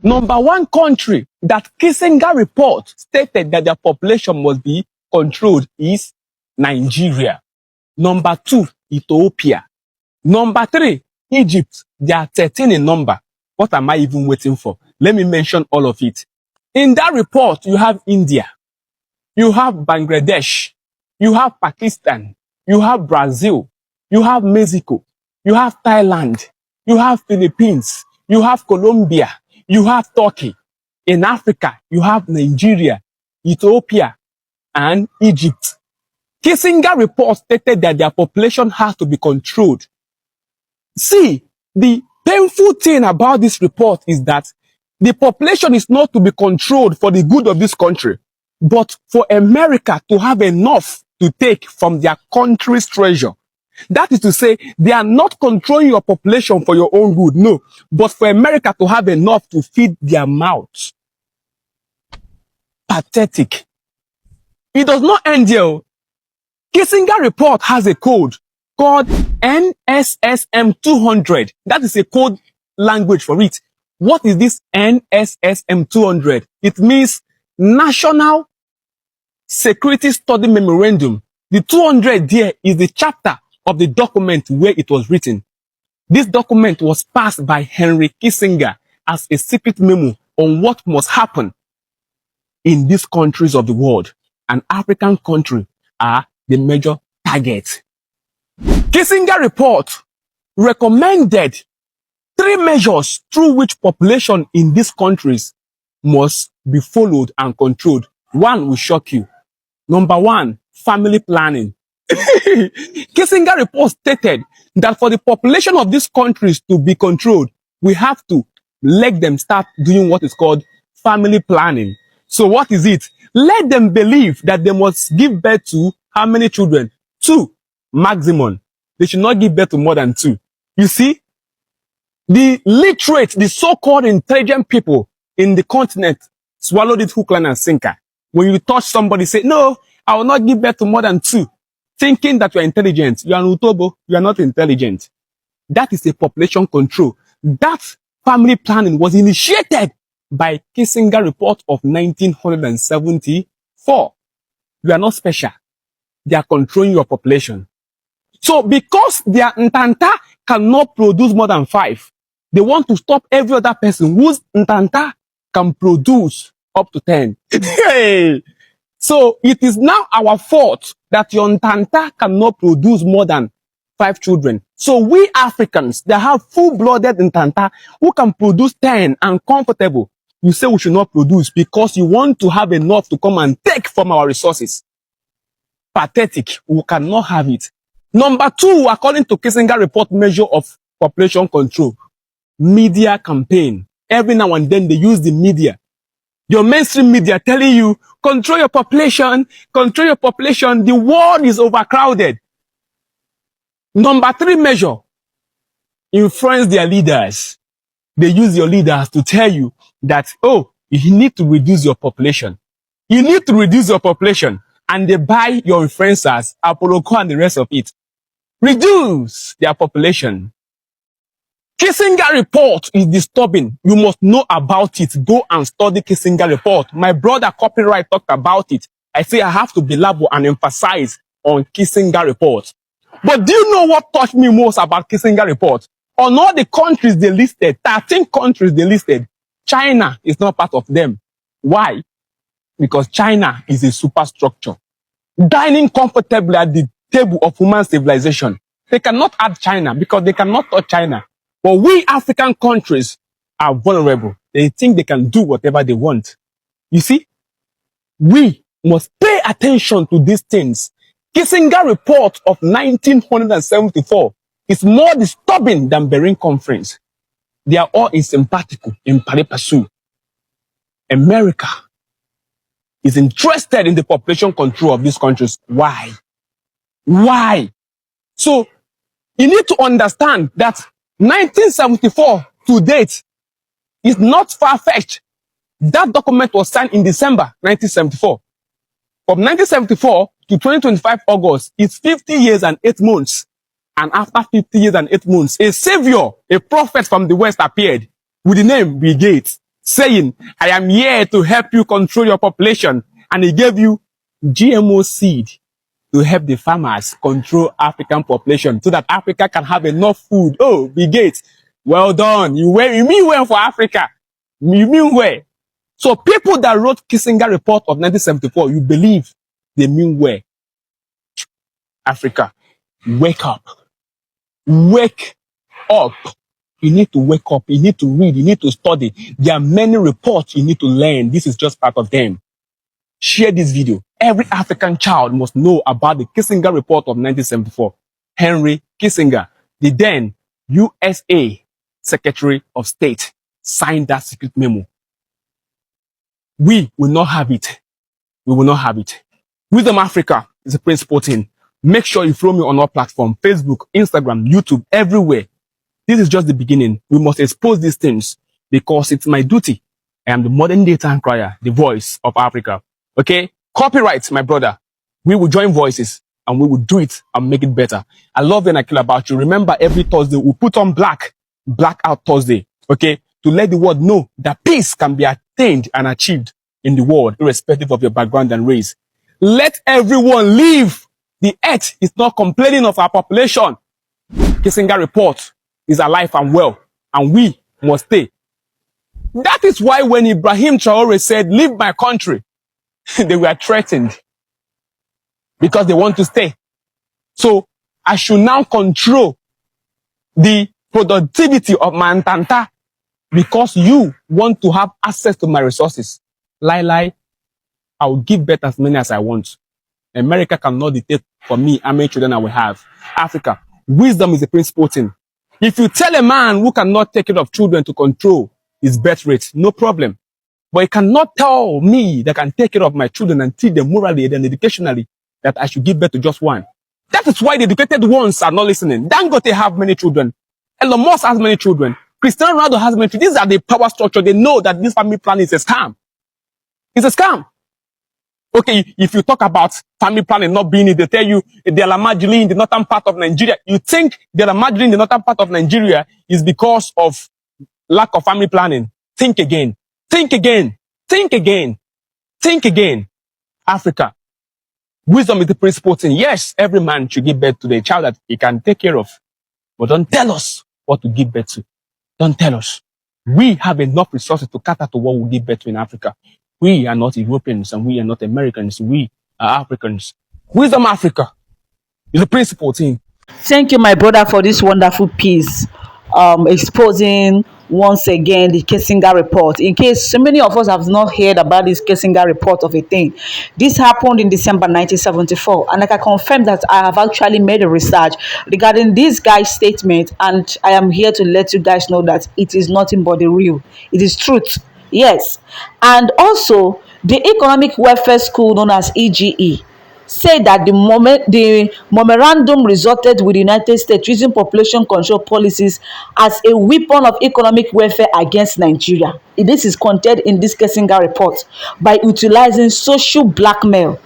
Number one country that Kissinger's report stated that their population must be controlled is Nigeria. Number two, Ethiopia. Number three, Egypt. They are 13 in number. What am I even waiting for? Let me mention all of it. In that report, you have India, you have Bangladesh, you have Pakistan, you have Brazil, you have Mexico, you have Thailand, you have Philippines, you have Colombia, you have Turkey. In Africa, you have Nigeria, Ethiopia, and Egypt. Kissinger's report stated that their population has to be controlled. See, the painful thing about this report is that the population is not to be controlled for the good of this country, but for America to have enough to take from their country's treasure. That is to say, they are not controlling your population for your own good, no, but for America to have enough to feed their mouths. Pathetic. It does not end here. Kissinger's report has a code called NSSM 200. That is a code language for it. What is this NSSM 200? It means National Security Study Memorandum. The 200 there is the chapter of the document where it was written. This document was passed by Henry Kissinger as a secret memo on what must happen in these countries of the world. And African countries are the major target. Kissinger's report recommended 3 measures through which population in these countries must be followed and controlled. One will shock you. Number 1, family planning. Kissinger's report stated that for the population of these countries to be controlled, we have to let them start doing what is called family planning. So what is it? Let them believe that they must give birth to how many children? 2 maximum. They should not give birth to more than 2. You see, the literate, the so-called intelligent people in the continent swallowed it hook, line, and sinker. When you touch somebody, say, no, I will not give birth to more than 2. Thinking that you are intelligent. You are an utobo, you are not intelligent. That is a population control. That family planning was initiated by Kissinger's report of 1974. You are not special. They are controlling your population. So because their Ntanta cannot produce more than 5, they want to stop every other person whose Ntanta can produce up to 10. So it is now our fault that your Ntanta cannot produce more than 5 children. So we Africans that have full-blooded Ntanta who can produce 10 and comfortable, you say we should not produce because you want to have enough to come and take from our resources. Pathetic. We cannot have it. Number 2, according to Kissinger's report measure of population control, media campaign. Every now and then they use the media. Your mainstream media telling you, control your population, control your population. The world is overcrowded. Number 3 measure, influence their leaders. They use your leaders to tell you that, oh, you need to reduce your population. You need to reduce your population. And they buy your influencers, Apollo and the rest of it. Reduce their population. Kissinger's report is disturbing. You must know about it. Go and study Kissinger's report. My brother Copyright talked about it. I say I have to belabor and emphasize on Kissinger's report. But do you know what touched me most about Kissinger's report? On all the countries they listed, 13 countries they listed, China is not part of them. Why? Because China is a superstructure, dining comfortably at the table of human civilization. They cannot add China because they cannot touch China. But we African countries are vulnerable. They think they can do whatever they want. You see, we must pay attention to these things. Kissinger's report of 1974 is more disturbing than Berlin Conference. They are all in sympathical, in pari passu. America is interested in the population control of these countries. Why? Why? So, you need to understand that 1974 to date is not far-fetched. That document was signed in December 1974. From 1974 to 2025 August, it's 50 years and 8 months. And after 50 years and 8 months, a savior, a prophet from the West appeared with the name BİLL. saying, I am here to help you control your population. And he gave you GMO seed to help the farmers control African population so that Africa can have enough food. Oh, Bill Gates, well done. You mean well for Africa. You mean well. So people that wrote Kissinger report of 1974, you believe they mean well. Africa, wake up. Wake up. You need to wake up. You need to read. You need to study. There are many reports you need to learn. This is just part of them. Share this video. Every African child must know about the Kissinger report of 1974. Henry Kissinger, the then USA Secretary of State, signed that secret memo. We will not have it. We will not have it. Wisdom Africa is a principal thing. Make sure you follow me on our platform, Facebook, Instagram, YouTube, everywhere. This is just the beginning. We must expose these things because it's my duty. I am the modern day town crier, the voice of Africa. Okay? Copyright, my brother. We will join voices and we will do it and make it better. I love and I care about you. Remember, every Thursday we put on Blackout Thursday. Okay? To let the world know that peace can be attained and achieved in the world, irrespective of your background and race. Let everyone live. The earth is not complaining of our population. Kissinger report is alive and well, and we must stay. That is why when Ibrahim Traore said, leave my country, they were threatened because they want to stay. So I should now control the productivity of my Ntanta because you want to have access to my resources. Lie, I will give birth as many as I want. America cannot dictate for me how many children I will have. Africa, wisdom is the principal thing. If you tell a man who cannot take care of children to control his birth rate, no problem. But you cannot tell me that I can take care of my children and teach them morally and educationally that I should give birth to just one. That is why the educated ones are not listening. Dangote have many children. Elon Musk has many children. Cristiano Ronaldo has many children. These are the power structure. They know that this family planning is a scam. It's a scam. Okay, if you talk about family planning not being it, they tell you the Alamajili in the northern part of Nigeria. You think the Alamajili in the northern part of Nigeria is because of lack of family planning. Think again. Think again. Think again. Think again. Africa. Wisdom is the principal thing. Yes, every man should give birth to the child that he can take care of. But don't tell us what to give birth to. Don't tell us. We have enough resources to cater to what we give birth to in Africa. We are not Europeans and we are not Americans. We are Africans. Wisdom Africa is the principal thing. Thank you, my brother, for this wonderful piece, exposing once again the Kissinger report. In case so many of us have not heard about this Kissinger report of a thing, this happened in December 1974, and I can confirm that I have actually made a research regarding this guy's statement, and I am here to let you guys know that it is nothing but the real. It is truth. Yes, and also the Economic Welfare School known as EGE said that the memorandum resulted with the United States using population control policies as a weapon of economic warfare against Nigeria. This is contained in this Kissinger report by utilizing social blackmail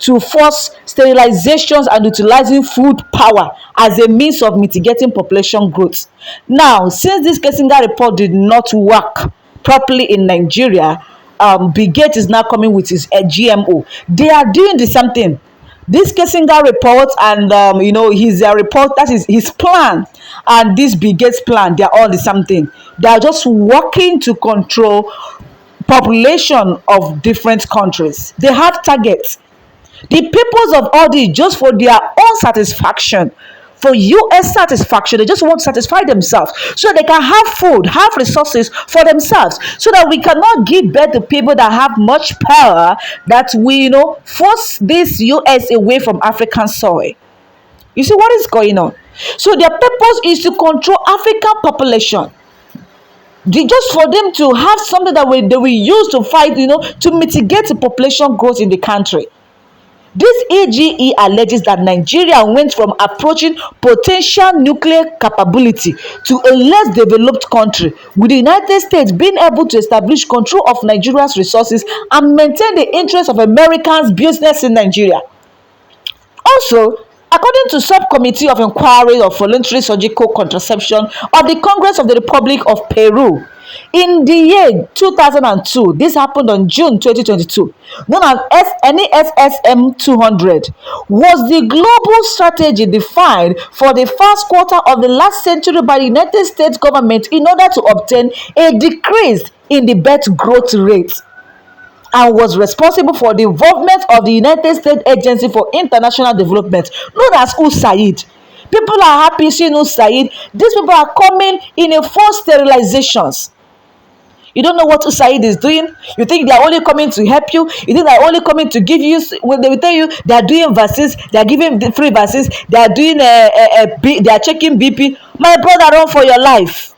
to force sterilizations and utilizing food power as a means of mitigating population growth. Now, since this Kissinger report did not work properly in Nigeria, Gãtes is now coming with his GMO. They are doing the same thing. This Kissinger report and his report, that is his plan, and this Gãtes plan, they are all the same thing. They are just working to control population of different countries. They have targets. The purpose of all this just for their own satisfaction, for US satisfaction. They just want to satisfy themselves so they can have food, have resources for themselves, so that we cannot give birth to people that have much power, that we force this US away from African soil. You see what is going on? So their purpose is to control African population. Just for them to have something that they will use to fight, to mitigate the population growth in the country. This EGE alleges that Nigeria went from approaching potential nuclear capability to a less developed country, with the United States being able to establish control of Nigeria's resources and maintain the interests of Americans' business in Nigeria. Also, according to Subcommittee of Inquiry of Voluntary Surgical Contraception of the Congress of the Republic of Peru, In the year 2002, this happened on June 2022, known as NESSM 200, was the global strategy defined for the first quarter of the last century by the United States government in order to obtain a decrease in the birth growth rate, and was responsible for the involvement of the United States Agency for International Development, known as USAID. People are happy seeing USAID. These people are coming in a forced sterilizations. You don't know what USAID is doing. You think they are only coming to help you. You think they are only coming to give you, when they will tell you they are doing vaccines, they are giving free vaccines, they are doing they are checking BP. My brother, run for your life.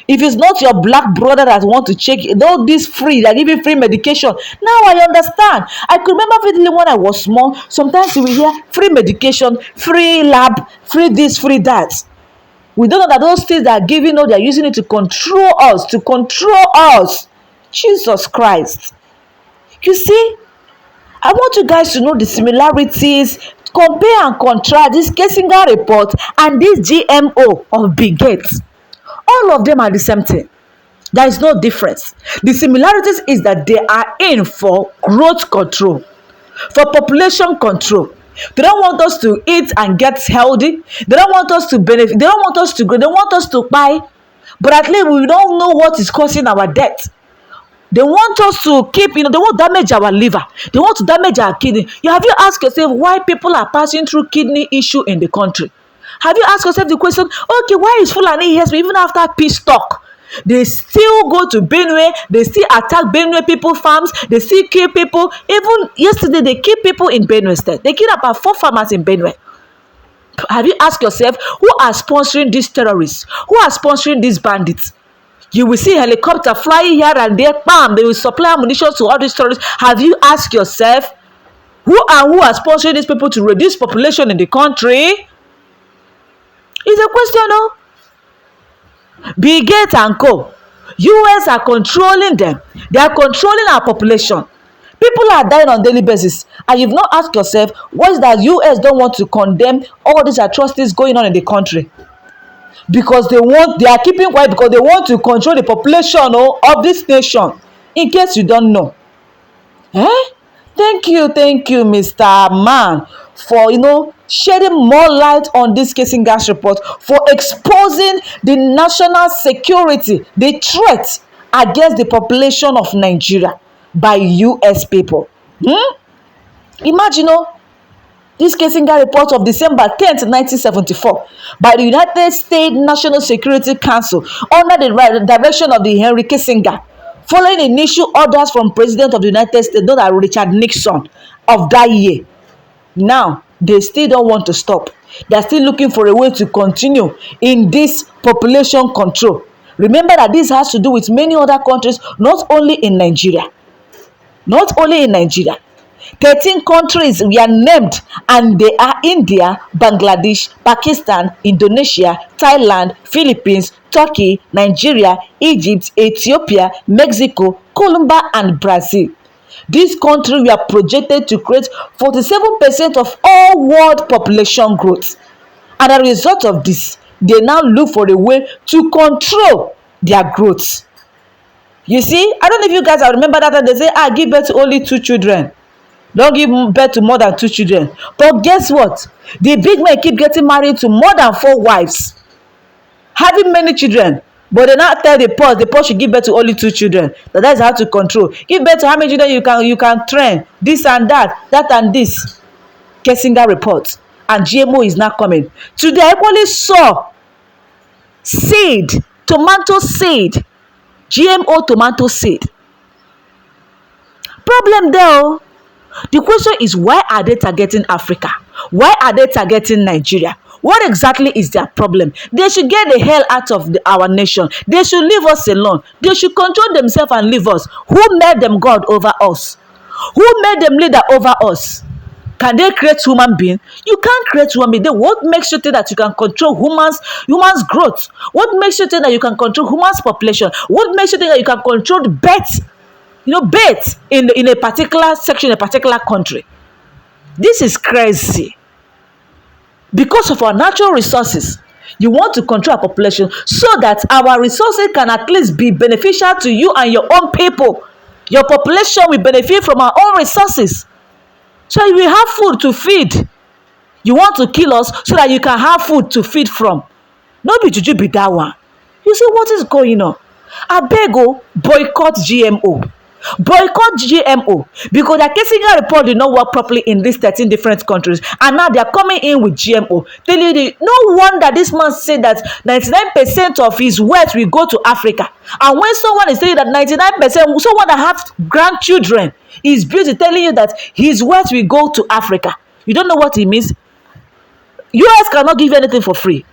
If it's not your black brother that want to check, all this free, they're giving free medication. Now I understand. I could remember vividly when I was small, sometimes you will hear free medication, free lab, free this, free that. We don't know that those things they are giving, no, they are using it to control us, to control us. Jesus Christ. You see, I want you guys to know the similarities. Compare and contrast this Kissinger'S report and this GMO of Gãtes. All of them are the same thing. There is no difference. The similarities is that they are in for growth control, for population control. They don't want us to eat and get healthy. They don't want us to benefit. They don't want us to grow. They want us to buy. But at least we don't know what is causing our death. They want us to keep, they want to damage our liver. They want to damage our kidney. Have you asked yourself why people are passing through kidney issue in the country? Have you asked yourself the question, okay, why is Fulani here? Even after peace talk, they still go to Benue, they still attack Benue people farms, they still kill people. Even yesterday, they kill people in Benue State. They killed about 4 farmers in Benue. Have you asked yourself, who are sponsoring these terrorists? Who are sponsoring these bandits? You will see helicopter flying here and there, bam, they will supply ammunition to all these terrorists. Have you asked yourself, who are sponsoring these people to reduce population in the country? It's a question, no? Bill Gates and co. US are controlling them. They are controlling our population. People are dying on a daily basis. And you've not asked yourself, what is that US don't want to condemn all these atrocities going on in the country? Because they are keeping quiet because they want to control the population of this nation. In case you don't know. Thank you, Mr. Man, for shedding more light on this Kissinger'S report, for exposing the national security, the threat against the population of Nigeria by US people. Imagine, this Kissinger'S report of December 10th, 1974, by the United States National Security Council under the direction of the Henry Kissinger, following initial orders from President of the United States, known as Richard Nixon, of that year. Now, they still don't want to stop. They are still looking for a way to continue in this population control. Remember that this has to do with many other countries, not only in Nigeria. Not only in Nigeria. 13 countries were named, and they are India, Bangladesh, Pakistan, Indonesia, Thailand, Philippines, Turkey, Nigeria, Egypt, Ethiopia, Mexico, Colombia, and Brazil. These countries were projected to create 47% of all world population growth. And as a result of this, they now look for a way to control their growth. You see, I don't know if you guys remember that they say, give birth to only 2 children. Don't give birth to more than 2 children. But guess what? The big men keep getting married to more than 4 wives, having many children. But they now tell the poor should give birth to only 2 children. That is how to control. Give birth to how many children you can train. This and that and this. Kissinger'S report. And GMO is not coming. Today I actually saw seed, tomato seed, GMO tomato seed. Problem there. The question is, why are they targeting Africa? Why are they targeting Nigeria? What exactly is their problem? They should get the hell out of our nation. They should leave us alone. They should control themselves and leave us. Who made them God over us? Who made them leader over us? Can they create human being? You can't create human being. Then what makes you think that you can control humans' growth? What makes you think that you can control humans' population? What makes you think that you can control the birth? Birth in a particular section, a particular country. This is crazy. Because of our natural resources, You want to control our population so that our resources can at least be beneficial to you and your own people. Your population will benefit from our own resources. So you will have food to feed. You want to kill us so that you can have food to feed from. No be juju be that one. You see what is going on? Abeg o, boycott GMO. Boycott GMO because the Kissinger'S report did not work properly in these 13 different countries, and now they are coming in with GMO. Telling you, no wonder this man said that 99% of his wealth will go to Africa. And when someone is saying that 99%, someone that has grandchildren is busy telling you that his wealth will go to Africa. You don't know what it means? US cannot give you anything for free.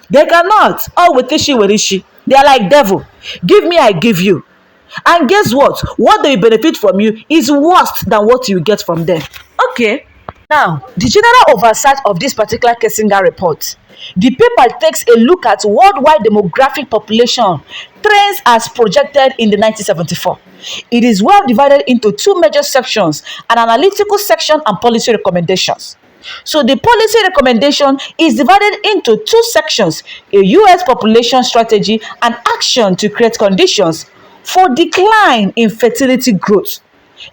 They cannot. Oh, with ishi. They are like devil. Give me, I give you. And guess what? What they benefit from you is worse than what you get from them. Okay. Now, the general oversight of this particular Kissinger'S report. The paper takes a look at worldwide demographic population trends as projected in the 1974. It is well divided into two major sections, an analytical section and policy recommendations. So the policy recommendation is divided into two sections, a US population strategy and action to create conditions for decline in fertility growth.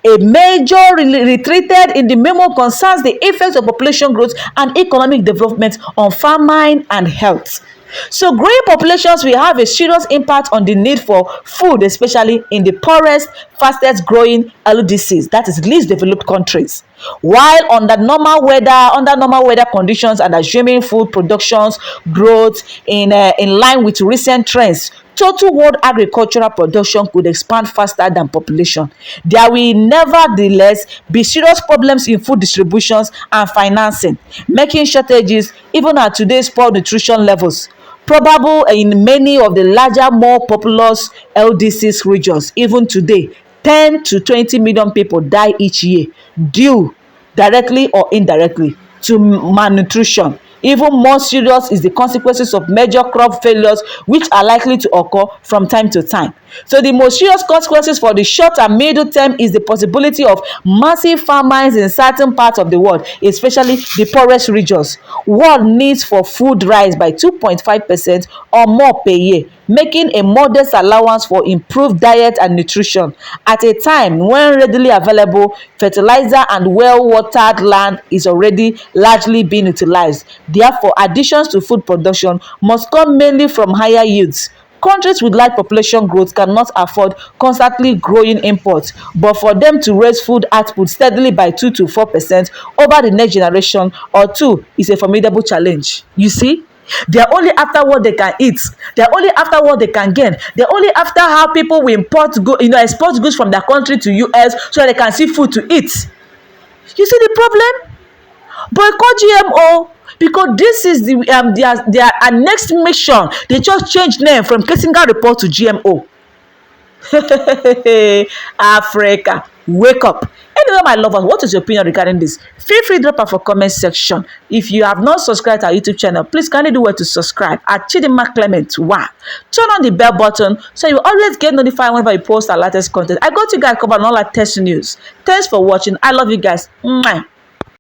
A major retreated in the memo concerns the effects of population growth and economic development on famine and health. So growing populations will have a serious impact on the need for food, especially in the poorest, fastest growing LDCs, that is least developed countries. While under normal weather conditions and assuming food productions growth in line with recent trends, total world agricultural production could expand faster than population. There will nevertheless be serious problems in food distributions and financing, making shortages even at today's poor nutrition levels probable in many of the larger, more populous LDCs regions. Even today, 10 to 20 million people die each year due directly or indirectly to malnutrition. Even more serious is the consequences of major crop failures, which are likely to occur from time to time. So the most serious consequences for the short and middle term is the possibility of massive famines in certain parts of the world, especially the poorest regions. World needs for food rise by 2.5% or more per year, making a modest allowance for improved diet and nutrition at a time when readily available fertilizer and well-watered land is already largely being utilized. Therefore, additions to food production must come mainly from higher yields. Countries with large population growth cannot afford constantly growing imports, but for them to raise food output steadily by 2 to 4% over the next generation or two is a formidable challenge. You see? They are only after what they can eat. They are only after what they can gain. They are only after how people will export goods from their country to US so that they can see food to eat. You see the problem? Boycott GMO, because this is their next mission. They just changed name from Kissinger'S report to GMO. Africa, wake up. Anyway, my lovers, what is your opinion regarding this? Feel free to drop out for comment section. If you have not subscribed to our YouTube channel, please kindly do well to subscribe at Chidinma Clement 1. Turn on the bell button so you always get notified whenever we post our latest content. I got you guys covered on all our test news. Thanks for watching. I love you guys. Mwah.